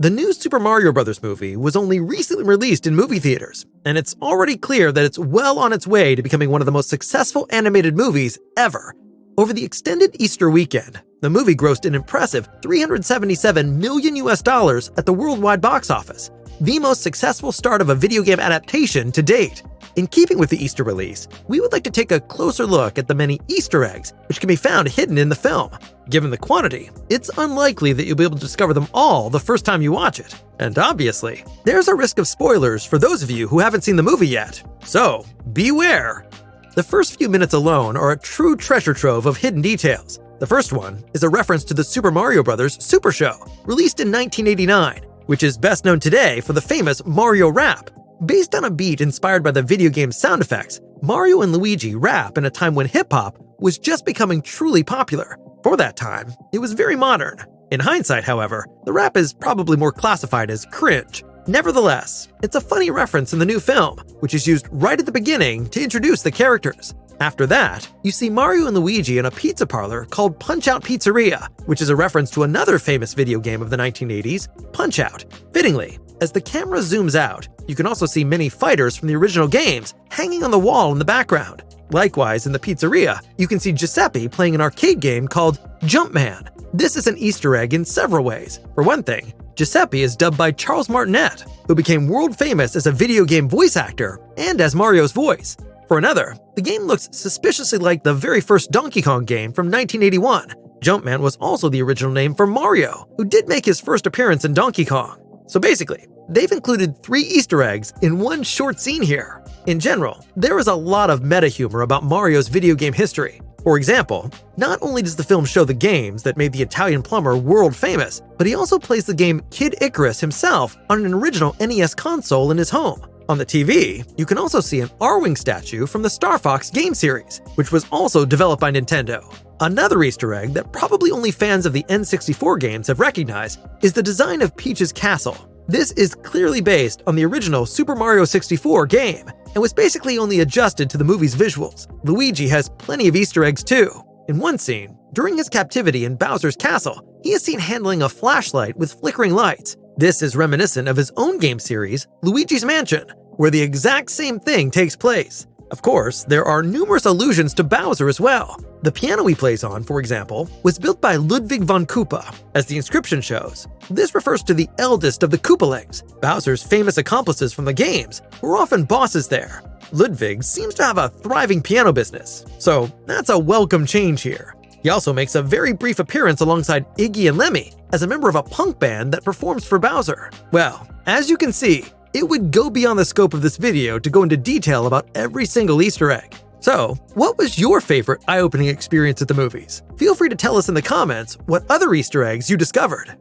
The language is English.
The new Super Mario Bros. Movie was only recently released in movie theaters, and it's already clear that it's well on its way to becoming one of the most successful animated movies ever. Over the extended Easter weekend, the movie grossed an impressive $377 million at the worldwide box office, the most successful start of a video game adaptation to date. In keeping with the Easter release, we would like to take a closer look at the many Easter eggs which can be found hidden in the film. Given the quantity, it's unlikely that you'll be able to discover them all the first time you watch it. And obviously, there's a risk of spoilers for those of you who haven't seen the movie yet. So, beware! The first few minutes alone are a true treasure trove of hidden details. The first one is a reference to the Super Mario Bros. Super Show, released in 1989, which is best known today for the famous Mario rap. Based on a beat inspired by the video game's sound effects, Mario and Luigi rap in a time when hip-hop was just becoming truly popular. For that time, it was very modern. In hindsight, however, the rap is probably more classified as cringe. Nevertheless, it's a funny reference in the new film, which is used right at the beginning to introduce the characters. After that, you see Mario and Luigi in a pizza parlor called Punch-Out Pizzeria, which is a reference to another famous video game of the 1980s, Punch-Out! Fittingly, as the camera zooms out, you can also see many fighters from the original games hanging on the wall in the background. Likewise, in the pizzeria, you can see Giuseppe playing an arcade game called Jumpman. This is an Easter egg in several ways. For one thing, Giuseppe is dubbed by Charles Martinet, who became world famous as a video game voice actor and as Mario's voice. For another, the game looks suspiciously like the very first Donkey Kong game from 1981. Jumpman was also the original name for Mario, who did make his first appearance in Donkey Kong. So basically, they've included 3 Easter eggs in one short scene here. In general, there is a lot of meta humor about Mario's video game history. For example, not only does the film show the games that made the Italian plumber world famous, but he also plays the game Kid Icarus himself on an original NES console in his home. On the TV, you can also see an Arwing statue from the Star Fox game series, which was also developed by Nintendo. Another Easter egg that probably only fans of the N64 games have recognized is the design of Peach's castle. This is clearly based on the original Super Mario 64 game, and was basically only adjusted to the movie's visuals. Luigi has plenty of Easter eggs too. In one scene, during his captivity in Bowser's castle, he is seen handling a flashlight with flickering lights. This is reminiscent of his own game series, Luigi's Mansion, where the exact same thing takes place. Of course, there are numerous allusions to Bowser as well. The piano he plays on, for example, was built by Ludwig von Koopa. As the inscription shows, this refers to the eldest of the Koopalings, Bowser's famous accomplices from the games, who were often bosses there. Ludwig seems to have a thriving piano business, so that's a welcome change here. He also makes a very brief appearance alongside Iggy and Lemmy as a member of a punk band that performs for Bowser. Well, as you can see, it would go beyond the scope of this video to go into detail about every single Easter egg. So, what was your favorite eye-opening experience at the movies? Feel free to tell us in the comments what other Easter eggs you discovered.